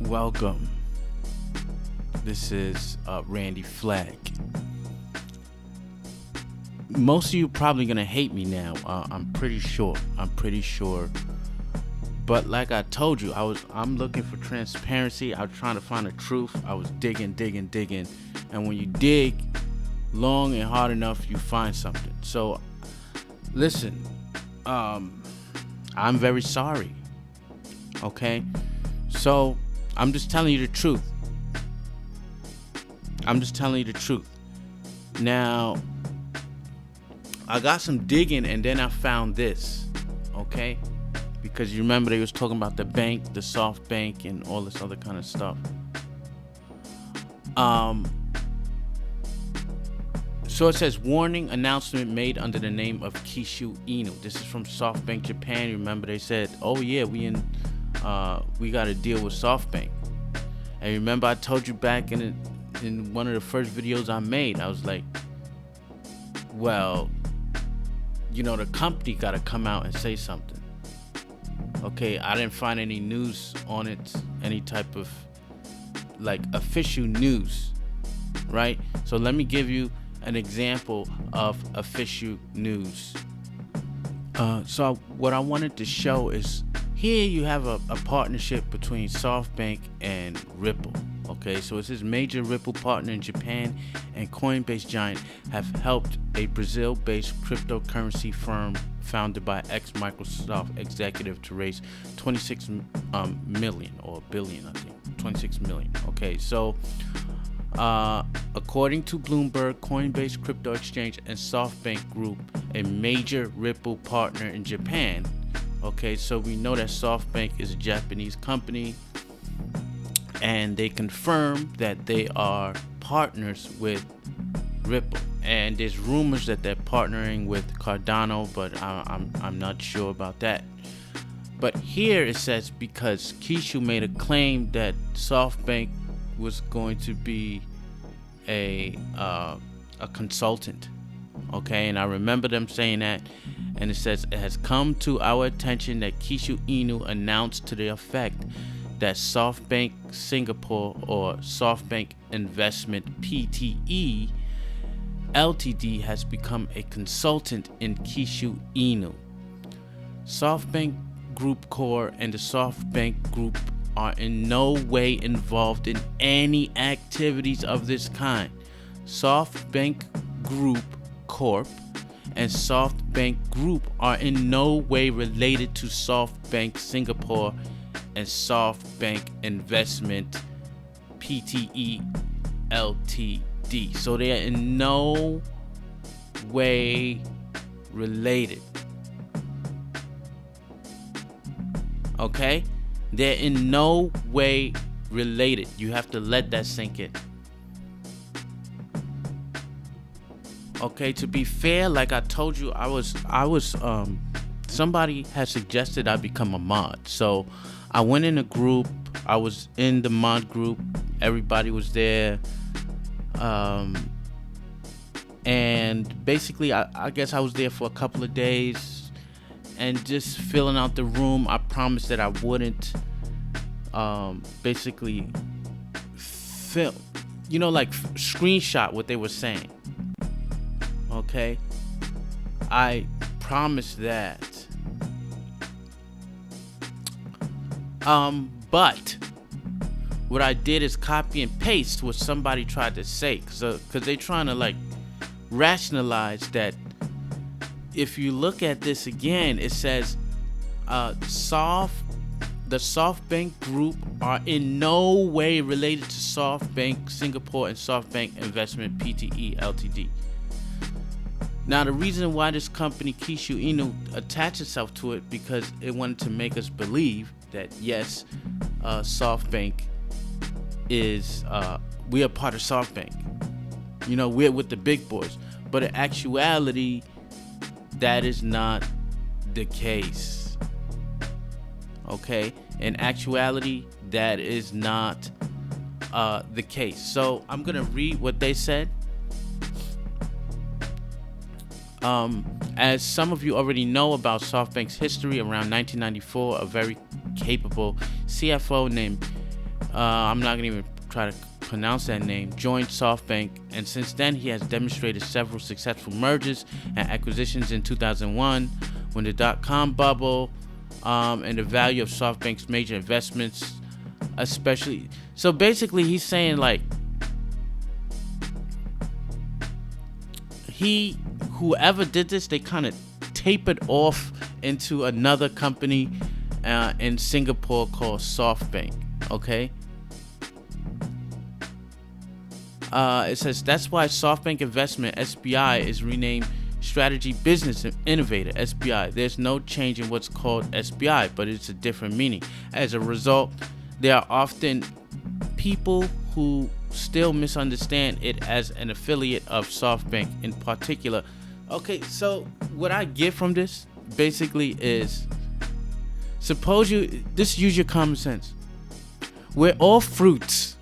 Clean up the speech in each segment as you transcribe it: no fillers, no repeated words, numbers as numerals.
Welcome. This is Randy Flagg. Most of you probably gonna hate me now. I'm pretty sure. But like I told you, I'm looking for transparency. I was trying to find the truth. I was digging, and when you dig long and hard enough, you find something. So, listen. I'm very sorry. Okay, so I'm just telling you the truth. Now, I got some digging and then I found this, okay? Because you remember they was talking about the bank, the SoftBank, and all this other kind of stuff. So it says, warning announcement made under the name of Kishu Inu. This is from SoftBank Japan. You remember they said, oh yeah, we got to deal with SoftBank. And remember I told you back in one of the first videos I made, I was like, well, the company got to come out and say something. Okay, I didn't find any news on it, any type of like official news, right? So let me give you an example of official news. So what I wanted to show is here you have a partnership between SoftBank and Ripple. Okay, so it's this major Ripple partner in Japan and Coinbase giant have helped a Brazil-based cryptocurrency firm founded by ex-Microsoft executive to raise 26 million or billion, I think, 26 million. Okay, so according to Bloomberg, Coinbase crypto exchange and SoftBank Group, a major Ripple partner in Japan. Okay, so we know that SoftBank is a Japanese company, and they confirm that they are partners with Ripple. And there's rumors that they're partnering with Cardano, but I'm not sure about that. But here it says because Kishu made a claim that SoftBank was going to be a consultant. Okay, and I remember them saying that. And it says it has come to our attention that Kishu Inu announced to the effect that SoftBank Singapore or SoftBank Investment Pte. Ltd has become a consultant in Kishu Inu. SoftBank Group Core and the SoftBank Group are in no way involved in any activities of this kind. SoftBank Group Corp and SoftBank Group are in no way related to SoftBank Singapore and SoftBank Investment Pte. Ltd. So they are in no way related. Okay? They're in no way related. You have to let that sink in. Okay, to be fair, like I told you, I was somebody had suggested I become a mod. So I went in a group, I was in the mod group, everybody was there. And basically I guess I was there for a couple of days and just filling out the room. I promised that I wouldn't basically film, like screenshot what they were saying. Okay, I promised that. But what I did is copy and paste what somebody tried to say, because they're trying to like rationalize that. If you look at this again, it says the SoftBank Group are in no way related to SoftBank Singapore and SoftBank Investment Pte. Ltd. Now, the reason why this company, Kishu Inu, attached itself to it, because it wanted to make us believe that, yes, SoftBank is, we are part of SoftBank. We're with the big boys. But in actuality, that is not the case. Okay? In actuality, that is not the case. So I'm going to read what they said. As some of you already know about SoftBank's history, around 1994, a very capable CFO named I'm not gonna even try to pronounce that name, joined SoftBank, and since then he has demonstrated several successful mergers and acquisitions. In 2001, when the dot-com bubble and the value of SoftBank's major investments, especially. So basically, he's saying like whoever did this, they kind of tapered off into another company in Singapore called SoftBank. Okay. It says that's why SoftBank Investment (SBI) is renamed Strategy Business Innovator (SBI). There's no change in what's called SBI, but it's a different meaning. As a result, there are often people who still misunderstand it as an affiliate of SoftBank in particular. Okay, so what I get from this basically is, use your common sense. We're all fruits,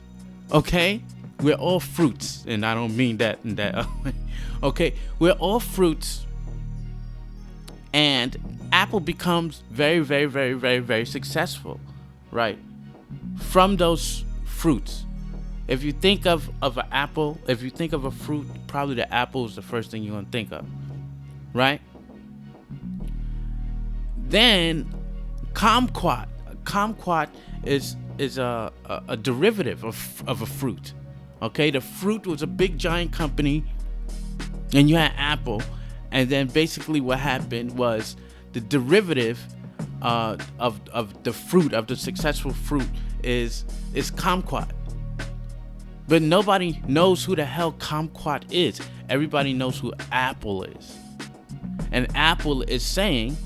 okay? We're all fruits, and I don't mean that in that way. Okay, we're all fruits, and Apple becomes very, very, very, very, very successful, right? From those fruits. If you think of an apple, if you think of a fruit, probably the apple is the first thing you're gonna think of, right? Then kumquat is a derivative of a fruit. Okay, the fruit was a big giant company, and you had Apple, and then basically what happened was the derivative of the fruit, of the successful fruit, is kumquat. But nobody knows who the hell kumquat is. Everybody knows who Apple is, and Apple is saying,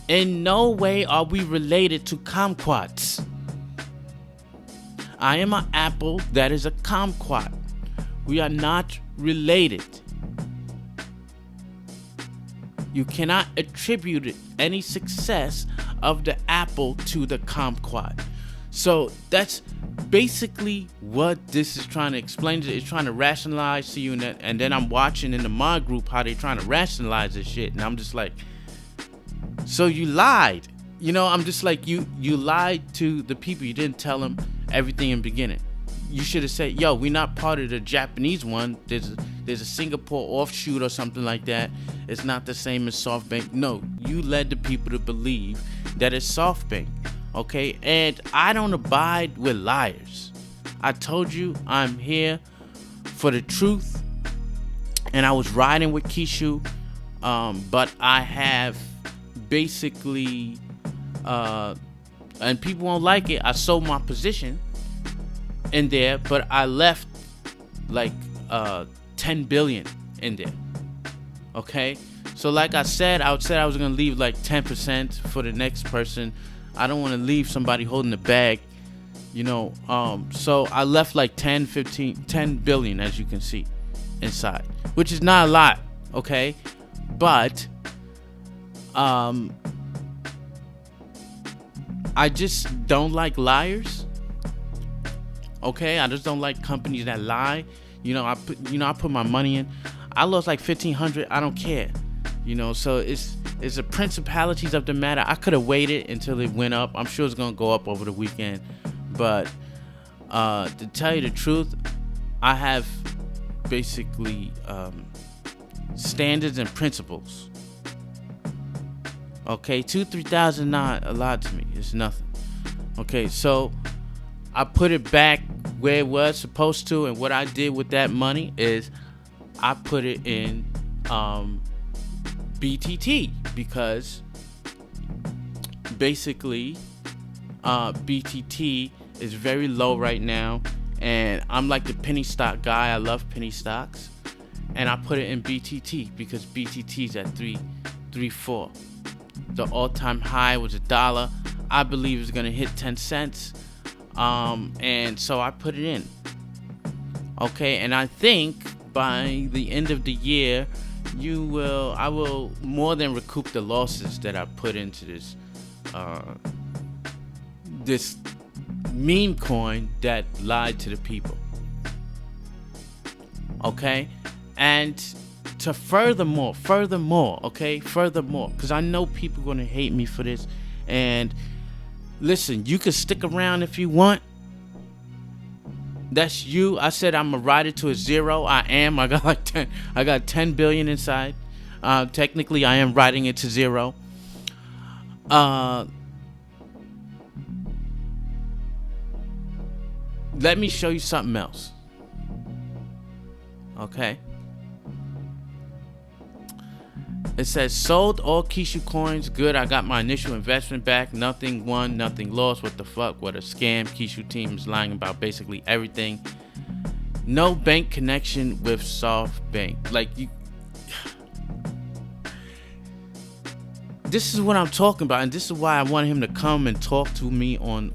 in no way are we related to kumquats. I am an apple that is a kumquat. We are not related. You cannot attribute any success of the apple to the kumquat. So that's basically what this is trying to explain. It's trying to rationalize to you, and then I'm watching in the mod group how they're trying to rationalize this shit, and I'm just like, so you lied. You know, I'm just like, you lied to the people. You didn't tell them everything in the beginning. You should have said, yo, we're not part of the Japanese one. There's a Singapore offshoot or something like that. It's not the same as SoftBank. No, you led the people to believe that it's SoftBank. Okay, and I don't abide with liars. I told you I'm here for the truth, and I was riding with Kishu, but I have basically, and people won't like it, I sold my position in there, but I left like 10 billion in there. Okay, so like I said I was gonna leave like 10% for the next person. I don't want to leave somebody holding the bag, you know. So I left like 10 billion, as you can see, inside, which is not a lot, okay? But I just don't like liars. Okay, I just don't like companies that lie. You know, I put my money in. I lost like 1,500. I don't care. You know, so it's the principalities of the matter. I could have waited until it went up. I'm sure it's gonna go up over the weekend. But to tell you the truth, I have basically standards and principles. Okay, 2,000-3,000 not a lot to me. It's nothing. Okay, so I put it back where it was supposed to, and what I did with that money is I put it in BTT, because basically BTT is very low right now, and I'm like the penny stock guy. I love penny stocks, and I put it in BTT because BTT is at 3.4. The all-time high was $1. I believe it's gonna hit 10 cents, and so I put it in. Okay, and I think by the end of the year, I will more than recoup the losses that I put into this meme coin that lied to the people. Okay, and to furthermore, because I know people are gonna hate me for this, and Listen, you can stick around if you want. That's you. I said I'm gonna ride it to a zero. I am. I got like 10. I got 10 billion inside. Technically, I am riding it to zero. Let me show you something else. Okay. It says sold all Kishu coins. Good. I got my initial investment back. Nothing won, nothing lost. What the fuck? What a scam. Kishu team is lying about basically everything. No bank connection with SoftBank. Like you. This is what I'm talking about, and this is why I want him to come and talk to me on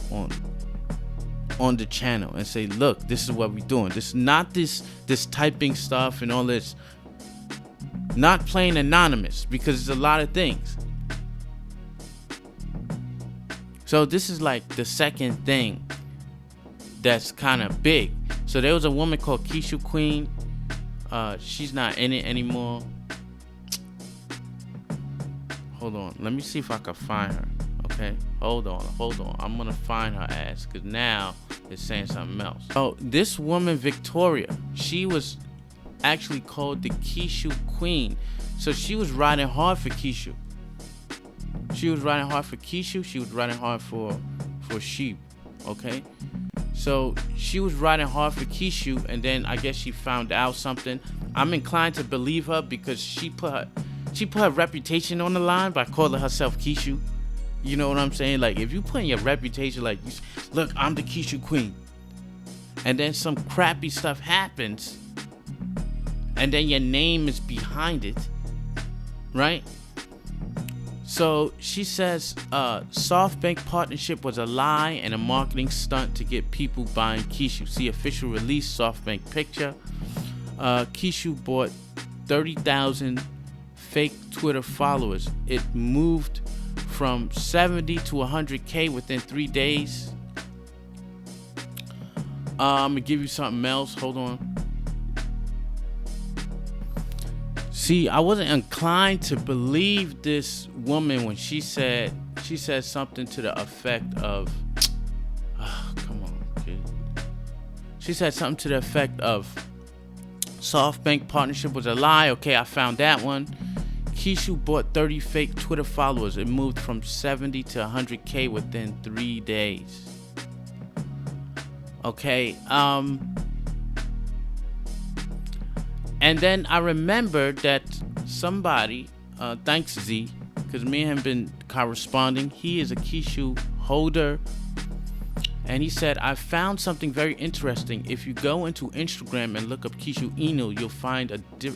the channel and say, look, this is what we're doing. This is not this typing stuff and all this. Not playing anonymous, because it's a lot of things. So this is like the second thing that's kind of big. So there was a woman called Kishu Queen. She's not in it anymore. Hold on, let me see if I can find her. Okay, hold on. I'm gonna find her ass, because now it's saying something else. Oh, this woman Victoria, she was actually called the Kishu Queen. So she was riding hard for Kishu. She was riding hard for Kishu. She was riding hard for sheep. Okay, so she was riding hard for Kishu, and then I guess she found out something. I'm inclined to believe her, because she put her reputation on the line by calling herself Kishu. You know what I'm saying? Like, if you put in your reputation, like, look, I'm the Kishu Queen, and then some crappy stuff happens, and then your name is behind it, right? So she says SoftBank partnership was a lie and a marketing stunt to get people buying Kishu. See official release, SoftBank picture. Kishu bought 30,000 fake Twitter followers. It moved from 70 to 100K within 3 days. I'm gonna give you something else. Hold on. See, I wasn't inclined to believe this woman when she said something to the effect of, come on, kid. She said something to the effect of, SoftBank partnership was a lie. Okay, I found that one. Kishu bought 30 fake Twitter followers. It moved from 70 to 100K within 3 days. Okay, and then I remembered that somebody, thanks Z, because me and him been corresponding. He is a Kishu holder, and he said, I found something very interesting. If you go into Instagram and look up Kishu Inu, you'll find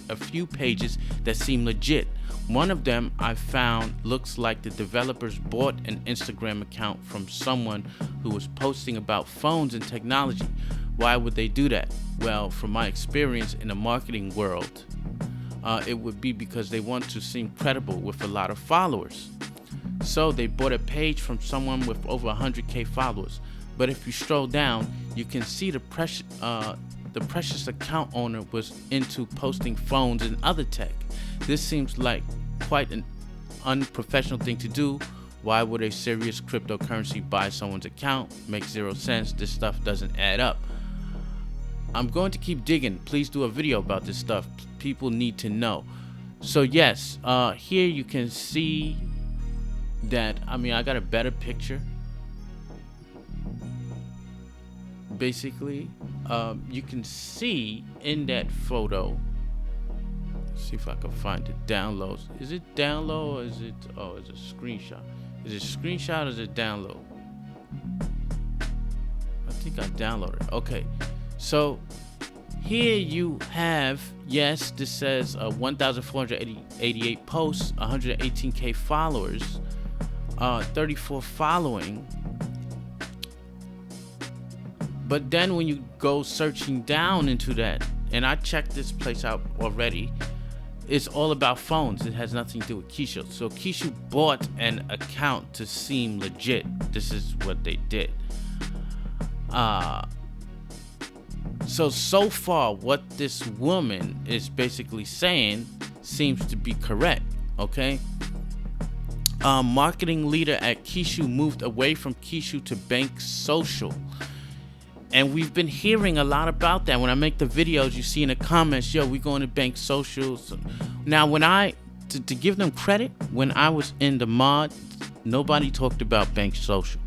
a few pages that seem legit. One of them I found looks like the developers bought an Instagram account from someone who was posting about phones and technology. Why would they do that? Well, from my experience in the marketing world, it would be because they want to seem credible with a lot of followers. So they bought a page from someone with over 100K followers. But if you stroll down, you can see the precious account owner was into posting phones and other tech. This seems like quite an unprofessional thing to do. Why would a serious cryptocurrency buy someone's account? Makes zero sense. This stuff doesn't add up. I'm going to keep digging. Please do a video about this stuff. People need to know. So yes, here you can see that, I mean, I got a better picture. Basically, you can see in that photo, let's see if I can find the downloads. Is it download or is it, oh, it's a screenshot. Is it screenshot or is it download? I think I downloaded it. Okay, so here you have, yes, this says 1,488 posts, 118K followers, 34 following. But then when you go searching down into that, and I checked this place out already, it's all about phones. It has nothing to do with Kishu. So Kishu bought an account to seem legit. This is what they did. So far, what this woman is basically saying seems to be correct, okay? marketing leader at Kishu moved away from Kishu to Bank Social. And we've been hearing a lot about that. When I make the videos, you see in the comments, yo, we going to Bank Social. So now, when to give them credit, when I was in the mod, nobody talked about Bank Social,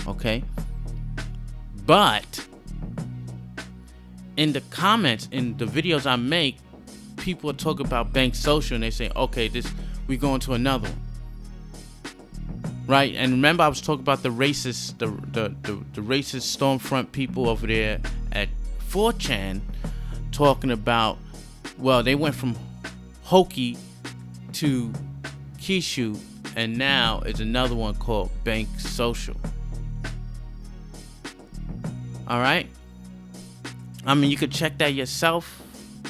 okay? But in the comments, in the videos I make, people talk about Bank Social and they say, okay, we going to another one. Right? And remember, I was talking about the racist, the racist Stormfront people over there at 4chan talking about, well, they went from Hoki to Kishu, and now it's another one called Bank Social. All right? I mean, you could check that yourself.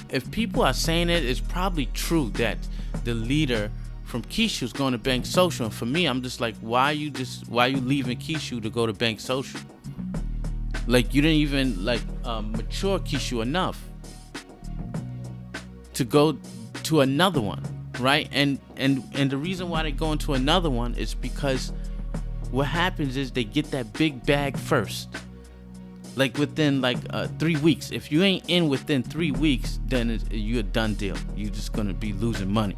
If people are saying it, it's probably true that the leader from Kishu is going to Bank Social. And for me, I'm just like, why are you leaving Kishu to go to Bank Social? Like, you didn't even mature Kishu enough to go to another one, right? And the reason why they go into another one is because what happens is they get that big bag first. Like within 3 weeks. If you ain't in within 3 weeks, then you're a done deal. You're just gonna be losing money.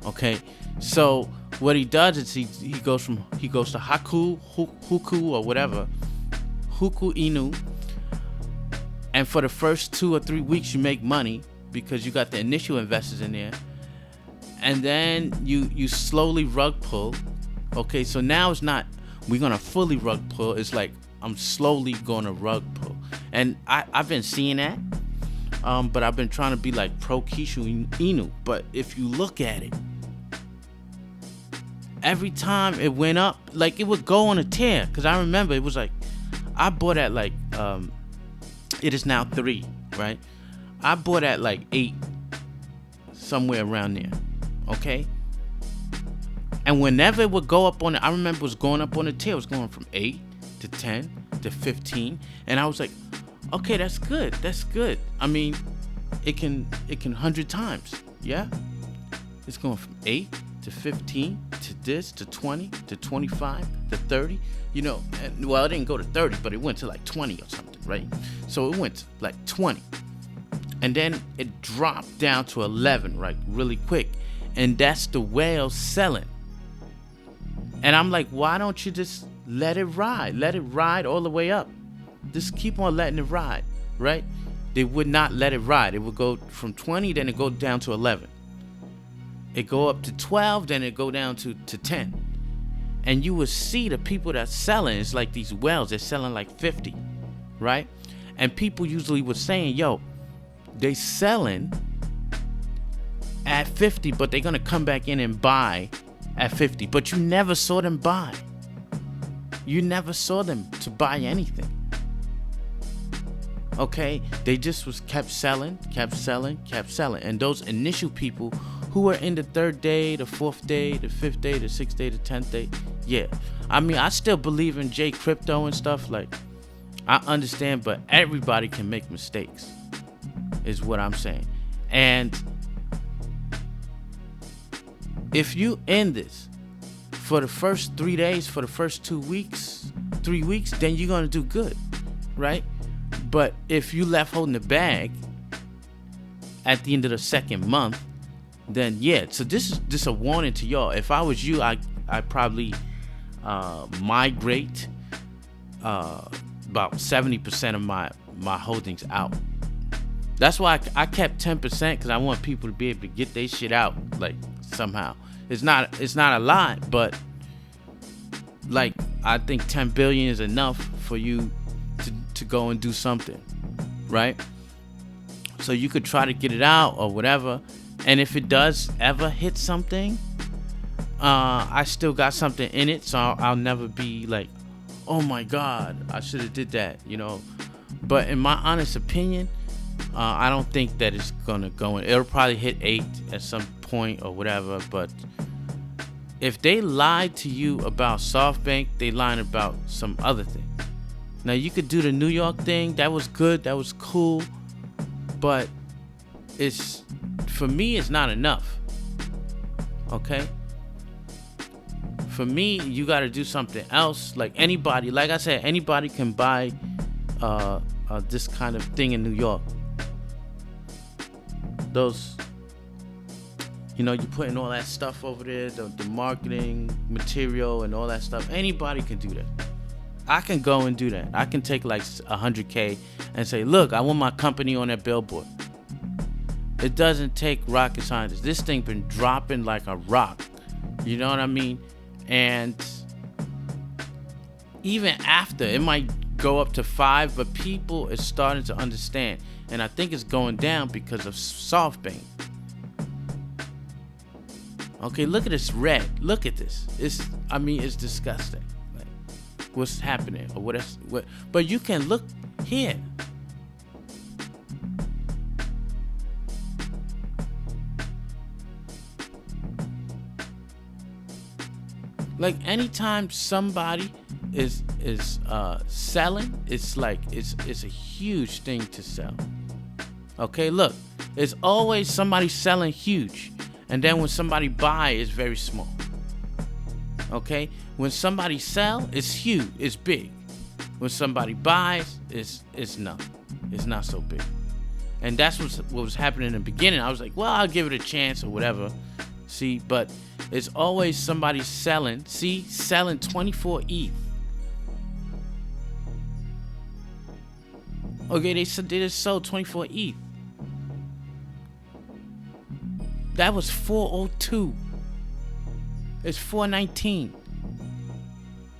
Okay, so what he does is he goes to Huku or whatever, Huku Inu, and for the first 2 or 3 weeks you make money because you got the initial investors in there, and then you slowly rug pull. Okay, so now it's not we're gonna fully rug pull. It's like I'm slowly gonna rug pull, and I've been seeing that, but I've been trying to be like pro Kishu Inu. But if you look at it, every time it went up, like it would go on a tear. Cause I remember it was like, I bought at it is now 3, right? I bought at 8, somewhere around there, okay? And whenever it would go up on it, I remember it was going up on the tear. It was going from 8 to 10 to 15. And I was like, okay, that's good. I mean, it can 100 times, yeah? It's going from 8 to 15 to this to 20 to 25 to 30, and, well, it didn't go to 30, but it went to 20 or something, right? So it went to 20, and then it dropped down to 11, right, really quick, and that's the whale selling. And I'm like, why don't you just let it ride all the way up? Just keep on letting it ride, right? They would not let it ride. It would go from 20, then it go down to 11. It go up to 12, then it go down to 10. And you will see the people that's selling, it's like these whales, they're selling 50, right? And people usually were saying, yo, they selling at 50, but they're gonna come back in and buy at 50. But you never saw them buy. You never saw them to buy anything. Okay, they just kept selling. And those initial people who were in the 3rd day, the 4th day, the 5th day, the 6th day, the 10th day, yeah. I mean, I still believe in J crypto and stuff. I understand, but everybody can make mistakes, is what I'm saying. And if you end this for the first 3 days, for the first 3 weeks, then you're gonna do good, right? But if you left holding the bag at the end of the 2nd month, then yeah. So this is just a warning to y'all. If I was you, I probably migrate about 70% of my holdings out. That's why I kept 10%, because I want people to be able to get their shit out somehow. It's not a lot, but I think 10 billion is enough for you to go and do something, right? So you could try to get it out or whatever. And if it does ever hit something, I still got something in it, so I'll never be like, oh my God, I should have did that, But in my honest opinion, I don't think that it's gonna go in. It'll probably hit 8 at some point or whatever. But if they lied to you about SoftBank, they lied about some other thing. Now you could do the New York thing. That was good. That was cool. But for me, it's not enough. Okay? For me, you got to do something else. Like anybody, like I said, anybody can buy this kind of thing in New York. Those, you're putting all that stuff over there, the marketing material and all that stuff. Anybody can do that. I can go and do that. I can take like $100K and say, look, I want my company on that billboard. It doesn't take rocket scientists. This thing been dropping like a rock. You know what I mean? And even after, it might go up to 5, but people is starting to understand. And I think it's going down because of SoftBank. Okay, look at this red. Look at this. It's disgusting. Like, what's happening or what? But you can look here. Like anytime somebody is selling, it's a huge thing to sell. Okay, look, it's always somebody selling huge, and then when somebody buy, it's very small. Okay, when somebody sell, it's huge, it's big. When somebody buys, it's not so big. And that's what was happening in the beginning. I was like, well, I'll give it a chance or whatever. See, but it's always somebody selling. See, selling 24 ETH. Okay, they just sold 24 ETH. That was 402. It's 419.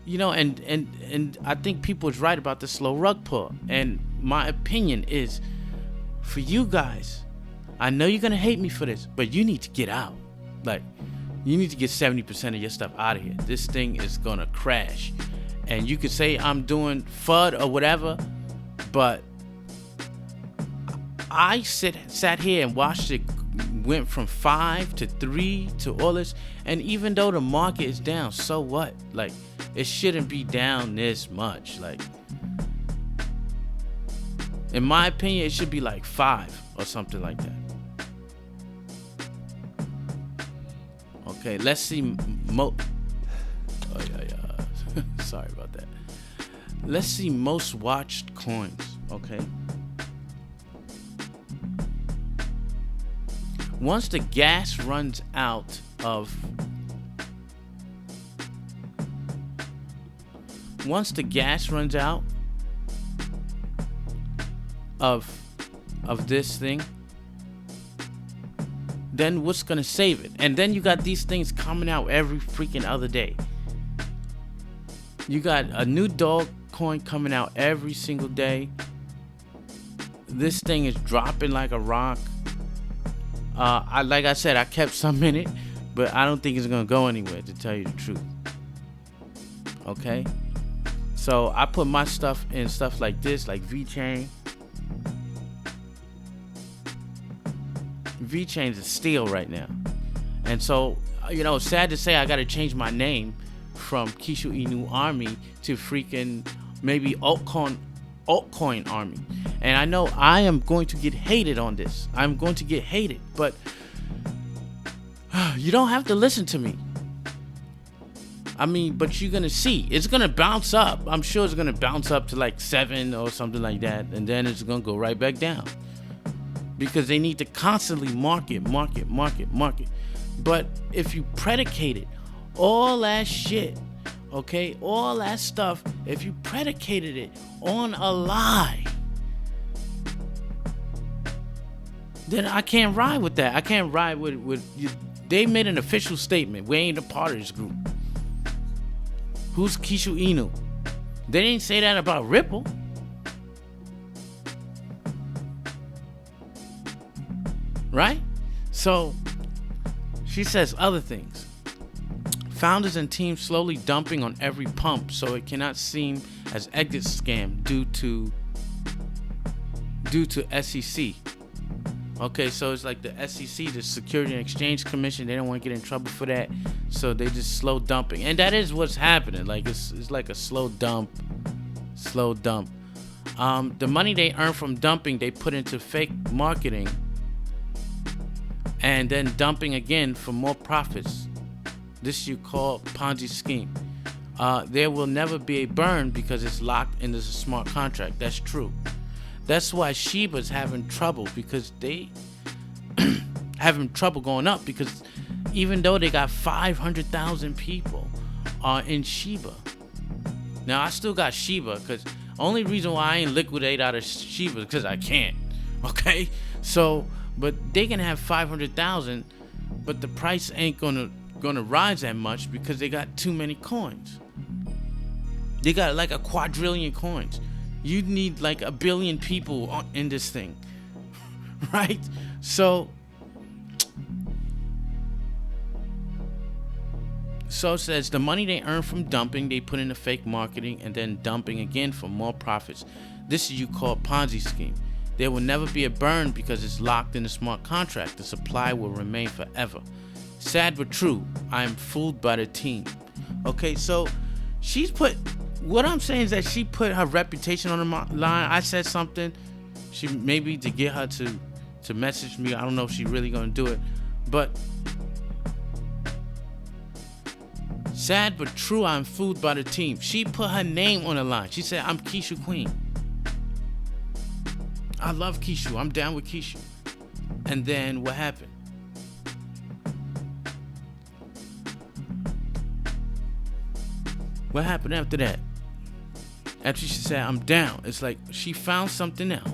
And I think people is right about the slow rug pull. And my opinion is, for you guys, I know you're gonna hate me for this, but you need to get out. Like, you need to get 70% of your stuff out of here. This thing is gonna crash. And you could say I'm doing FUD or whatever, but I sat here and watched it went from 5 to 3 to all this. And even though the market is down, so what? Like, it shouldn't be down this much. Like, in my opinion, it should be like 5 or something like that. Okay, let's see sorry about that. Let's see most watched coins, okay? Once the gas runs out of this thing, then what's gonna save it? And then you got these things coming out every freaking other day. You got a new dog coin coming out every single day. This thing is dropping like a rock. Like I said, I kept some in it, but I don't think it's gonna go anywhere, to tell you the truth. Okay, so I put my stuff in stuff like this, like VeChain. VeChain's a steal right now, and so sad to say, I got to change my name from Kishu Inu Army to freaking maybe altcoin army. And I know I am going to get hated on this. I'm going to get hated, but you don't have to listen to me. But you're gonna see it's gonna bounce up. I'm sure it's gonna bounce up to like 7 or something like that, and then it's gonna go right back down, because they need to constantly market. But if you predicated all that shit, okay, all that stuff, if you predicated it on a lie, then I can't ride with that. I can't ride with you. They made an official statement. We ain't a part of this group. Who's Kishu Inu? They didn't say that about Ripple. Right? So she says other things. Founders and teams slowly dumping on every pump, so it cannot seem as exit scam due to SEC. Okay, so it's like the SEC, the Security and Exchange Commission, they don't want to get in trouble for that, so they just slow dumping. And that is what's happening. Like, it's like a slow dump. The money they earn from dumping, they put into fake marketing, and then dumping again for more profits. This you call Ponzi scheme. There will never be a burn because it's locked into a smart contract. That's true. That's why Shiba's having trouble, because they having trouble going up, because even though they got 500,000 people in Shiba. Now I still got Shiba, because only reason why I ain't liquidate out of Shiba is because I can't. Okay, so but they can have 500,000, but the price ain't gonna rise that much because they got too many coins. They got like a quadrillion coins. You need like a billion people in this thing, right? So it says the money they earn from dumping, they put into fake marketing and then dumping again for more profits. This is you call Ponzi scheme. There will never be a burn because it's locked in a smart contract. The supply will remain forever. Sad but true. I am fooled by the team. Okay, so she's put. What I'm saying is that she put her reputation on the line. I said something. She maybe to get her to message me. I don't know if she's really gonna do it, but sad but true. I'm fooled by the team. She put her name on the line. She said, "I'm Kishu Queen. I love Kishu. I'm down with Kishu." And then what happened? What happened after that? After she said, "I'm down," it's like she found something else.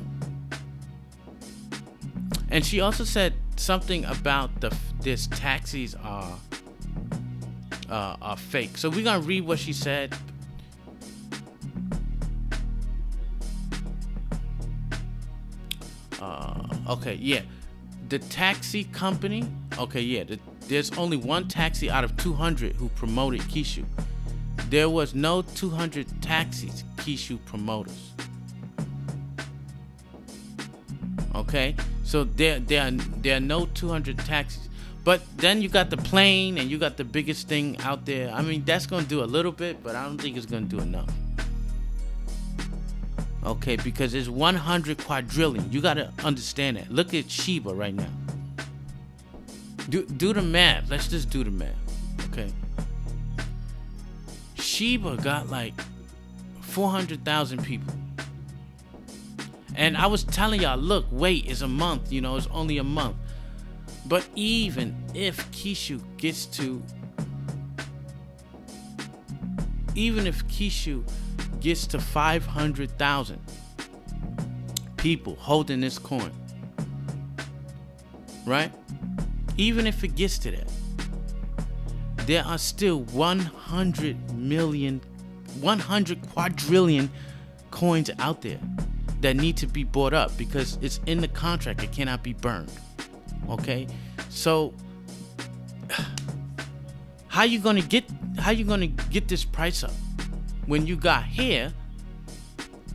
And she also said something about this taxis are fake. So we're gonna read what she said. Okay, yeah. The taxi company. Okay, yeah. There's only one taxi out of 200 who promoted Kishu. There was no 200 taxis Kishu promoters. Okay, so there are no 200 taxis. But then you got the plane and you got the biggest thing out there. I mean, that's gonna do a little bit, but I don't think it's gonna do enough. Okay, because it's 100 quadrillion. You gotta understand that. Look at Shiba right now. Do the math. Let's just do the math. Okay. Shiba got like 400,000 people. And I was telling y'all, look, wait, it's a month, it's only a month. But even if Kishu gets to 500,000 people holding this coin, right? Even if it gets to that, there are still 100 quadrillion coins out there that need to be bought up because it's in the contract. It cannot be burned. Okay, so how you gonna get this price up when you got here?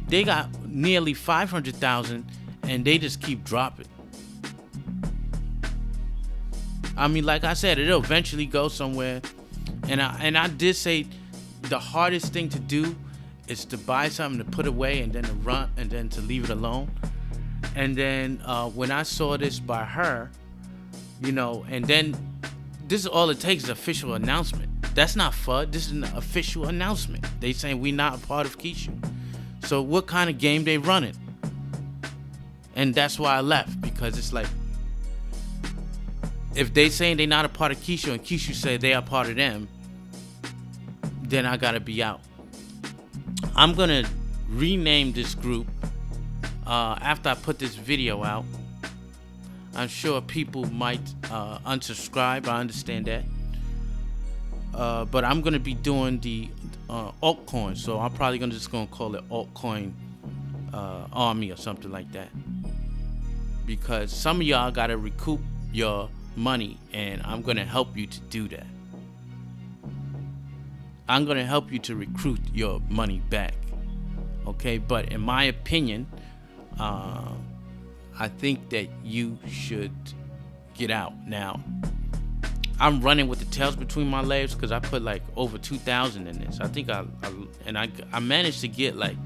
They got nearly 500,000 and they just keep dropping. I mean, like I said, it'll eventually go somewhere. And I did say the hardest thing to do is to buy something to put away and then to run and then to leave it alone. And then when I saw this by her, and then this is all it takes is official announcement. That's not FUD. This is an official announcement. They saying we not a part of Kishu. So what kind of game they running? And that's why I left, because it's like, if they saying they not a part of Kishu and Kishu say they are part of them, then I gotta be out. I'm gonna rename this group after I put this video out. I'm sure people might unsubscribe. I understand that. But I'm gonna be doing the altcoin, so I'm probably just gonna call it altcoin army or something like that. Because some of y'all gotta recoup your money, and I'm gonna help you to do that. I'm gonna help you to recruit your money back. Okay, but in my opinion, I think that you should get out now. I'm running with the tails between my legs because I put like over 2,000 in this. I think I managed to get like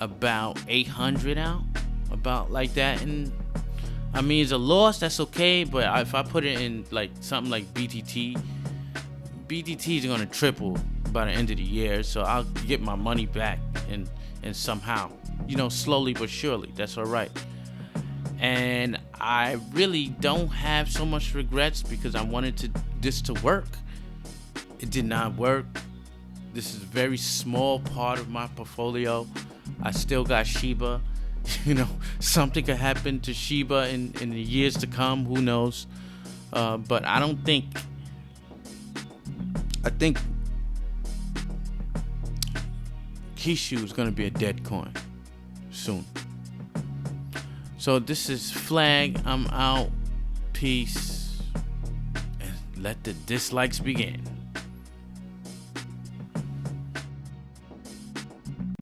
about 800 out, about like that. And I mean, it's a loss, that's okay, but if I put it in like something like BTT, BTT is gonna triple by the end of the year, so I'll get my money back and somehow, slowly but surely. That's all right. And I really don't have so much regrets because I wanted this to work. It did not work. This is a very small part of my portfolio. I still got Shiba. Something could happen to Shiba in the years to come. Who knows? But I think Kishu is going to be a dead coin soon. So this is Flag. I'm out. Peace. And let the dislikes begin.